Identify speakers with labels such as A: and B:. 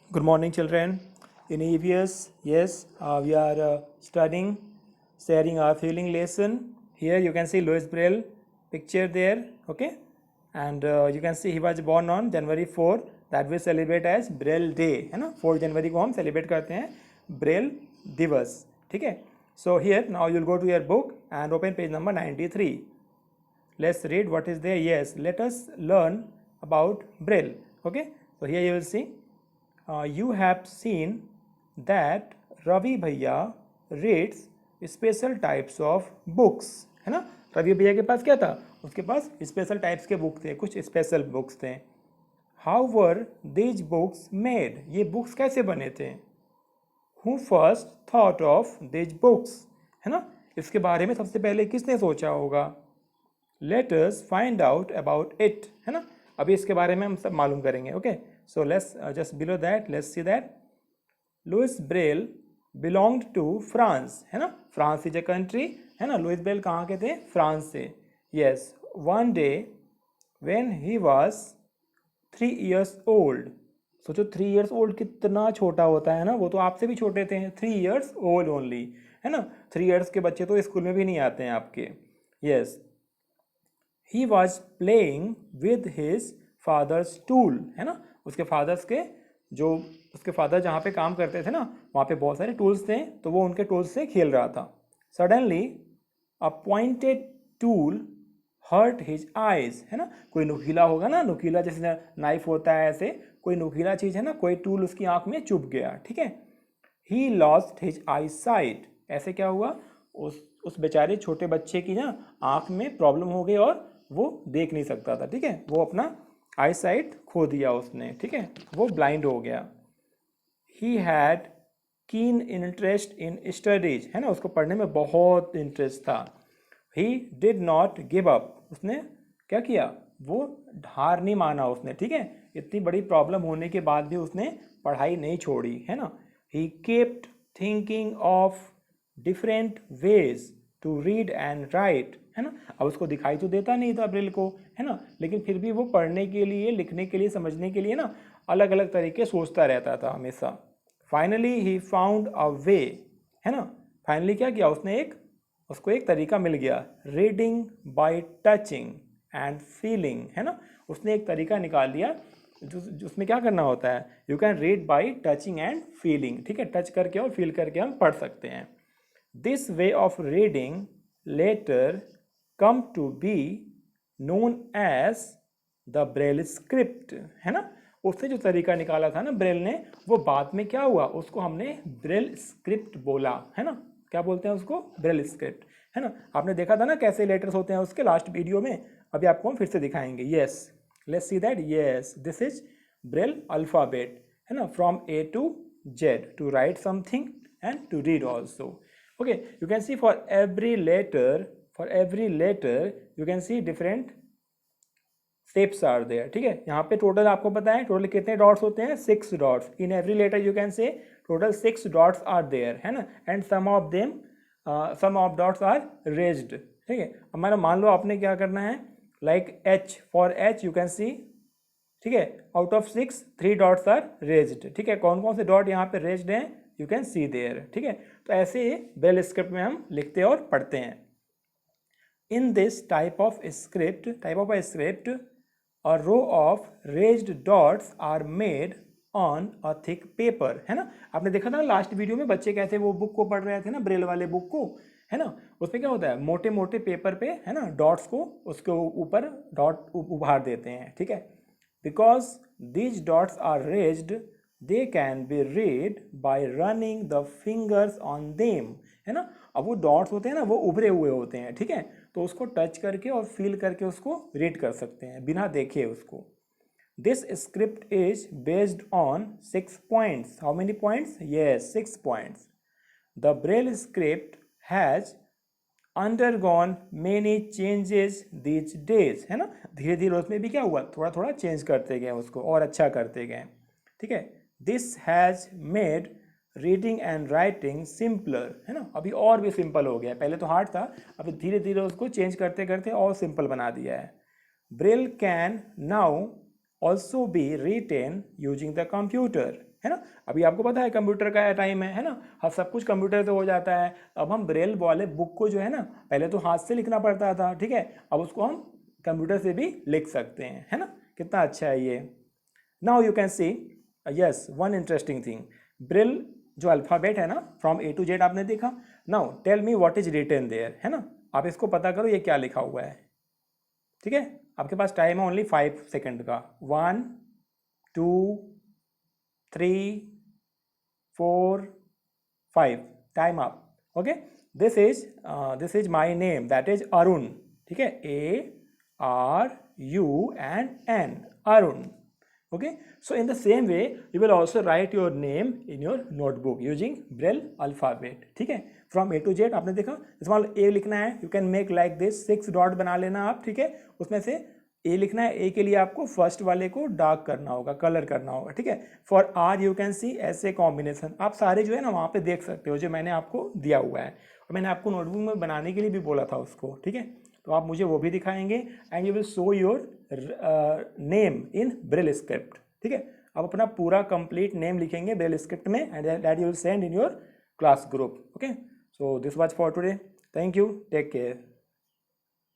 A: Good morning, children. In EVS, yes, we are studying, sharing our feeling lesson. Here you can see Louis Braille picture there, okay? And you can see he was born on January 4. That we celebrate as Braille Day, है ना? 4 जनवरी को हम celebrate करते हैं Braille दिवस, ठीक है? So here now you'll go to your book and open page number 93. Let's read what is there. Yes, let us learn about Braille. Okay, so here you will see you have seen that Ravi Bhaiya reads special types of books, है ना? रवि भैया के पास क्या था? उसके पास special types के book थे, कुछ स्पेशल बुक्स थे. How were these books made? ये बुक्स कैसे बने थे? Who first thought of these books? है ना? इसके बारे में सबसे पहले किसने सोचा होगा? Let us find out about it, है ना? अभी इसके बारे में हम सब मालूम करेंगे. Okay, so let's just below that let's see that Louis Braille belonged to France, है ना? फ्रांस इज अ कंट्री, है ना? लुइस ब्रेल कहाँ के थे? फ्रांस से. Yes, one day when he was 3 years old. सोचो 3 years old कितना छोटा होता है ना? वो तो आपसे भी छोटे थे. 3 years old ओनली, है ना? 3 years के बच्चे तो स्कूल में भी नहीं आते हैं आपके. Yes, he was playing with his father's tool, है ना? उसके फादर्स के जो उसके फादर जहाँ पे काम करते थे ना, वहाँ पे बहुत सारे टूल्स थे, तो वो उनके टूल्स से खेल रहा था. Suddenly a pointed tool hurt his eyes, है ना? कोई नुकीला होगा ना, नुकीला जैसे नाइफ होता है, ऐसे कोई नुकीला चीज़ है ना, कोई टूल उसकी आंख में चुभ गया, ठीक है? He lost his I site. ऐसे क्या हुआ? उस बेचारे छोटे बच्चे की ना आंख में प्रॉब्लम हो गई और वो देख नहीं सकता था, ठीक है? वो अपना आई साइट खो दिया उसने, ठीक है? वो ब्लाइंड हो गया. He had keen interest in studies, है ना? उसको पढ़ने में बहुत इंटरेस्ट था. He did not give up. उसने क्या किया? वो हार नहीं माना उसने, ठीक है? इतनी बड़ी प्रॉब्लम होने के बाद भी उसने पढ़ाई नहीं छोड़ी, है ना? He kept thinking of different ways to read and write, है ना? अब उसको दिखाई तो देता नहीं था ब्रेल को, है ना? लेकिन फिर भी वो पढ़ने के लिए, लिखने के लिए, समझने के लिए ना अलग अलग तरीके सोचता रहता था हमेशा. फाइनली ही फाउंड अ वे, है ना? फाइनली क्या किया उसने? उसको एक तरीका मिल गया. Reading by touching and feeling, है ना? उसने एक तरीका निकाल लिया उसमें क्या करना होता है? You can read by touching and feeling, ठीक है? टच करके और फील करके हम पढ़ सकते हैं. This way of reading letter came to be known as the Braille script, है ना? उससे जो तरीका निकाला था ना ब्रेल ने, वो बाद में क्या हुआ? उसको हमने ब्रेल स्क्रिप्ट बोला, है ना? क्या बोलते हैं उसको? ब्रेल स्क्रिप्ट, है ना? आपने देखा था ना कैसे लेटर्स होते हैं उसके लास्ट वीडियो में. अभी आपको हम फिर से दिखाएंगे. Yes, let's see that. Yes, this is Braille alphabet, है ना? From A to Z to write something and to read also. Okay, you can see for every letter you can see different shapes are there, ठीक है? यहाँ पे total आपको पता है total कितने डॉट्स होते हैं? 6 dots. In every letter you can see total 6 dots are there, है ना? And some of dots are raised, ठीक है? हमारा मान लो आपने क्या करना है, like H, for H you can see, ठीक है? Out of 6 3 dots are raised, ठीक है? कौन कौन से डॉट यहाँ पे रेज्ड हैं? यू कैन सी देयर, ठीक है? तो ऐसे ही ब्रेल स्क्रिप्ट में हम लिखते और पढ़ते हैं. In this type of script a row of raised dots are made on a thick paper, है ना? आपने देखा था लास्ट वीडियो में बच्चे कैसे वो बुक को पढ़ रहे थे ना, ब्रेल वाले बुक को, है ना? उसमें क्या होता है? मोटे मोटे पेपर पे, है ना, डॉट्स को उसके ऊपर डॉट उभार देते हैं, ठीक है? Because these dots are raised they can be read by running the fingers on them, है ना? अब वो डॉट्स होते हैं ना, वो उभरे हुए होते हैं, ठीक है? तो उसको टच करके और फील करके उसको रीड कर सकते हैं बिना देखे उसको. This script is based on 6 points. How many points? Yes, 6 points. The Braille script has undergone many changes these days, है ना? धीरे धीरे उसमें भी क्या हुआ? थोड़ा थोड़ा चेंज करते गए उसको और अच्छा करते गए, ठीक है? This has made reading and writing simpler, है ना? अभी और भी सिंपल हो गया. पहले तो हार्ड था, अभी धीरे धीरे उसको चेंज करते करते और सिंपल बना दिया है. Braille can now also be written using the computer, है ना। अभी आपको पता है कंप्यूटर का टाइम है ना, अब सब कुछ कंप्यूटर से हो जाता है। अब हम ब्रेल वाले बुक को जो है ना, पहले तो हाथ से लिखना पड़ता था, ठीक है, अब उसको हम कंप्यूटर से भी लिख सकते हैं, है ना। कितना अच्छा है ये। Now you can see yes one interesting thing, Braille जो अल्फ़ाबेट है ना फ्रॉम ए टू जेड आपने देखा। Now tell me what is written there, है ना। आप इसको पता करो ये क्या लिखा हुआ है, ठीक है। आपके पास टाइम है ओनली 5 सेकेंड का। 1 2 3 4 5, time up. Okay, this is my name, that is Arun, ठीक है, ARUN, Arun. Okay, so in the same way you will also write your name in your notebook using braille alphabet, ठीक है। from A to Z आपने देखा, small a लिखना है, you can make like this 6 dot बना लेना आप, ठीक है। उसमें से a लिखना है, a के लिए आपको फर्स्ट वाले को डार्क करना होगा, कलर करना होगा, ठीक है। फॉर R यू कैन सी ऐसे कॉम्बिनेशन आप सारे जो है ना वहाँ पे देख सकते हो, जो मैंने आपको दिया हुआ है, और मैंने आपको नोटबुक में बनाने के लिए भी बोला था उसको, ठीक है। तो आप मुझे वो भी दिखाएंगे and you will show your name in Braille script, ठीक है। आप अपना पूरा कंप्लीट नेम लिखेंगे ब्रेल स्क्रिप्ट में and that you will send in your class group. Okay, so this was for today, thank you, take care.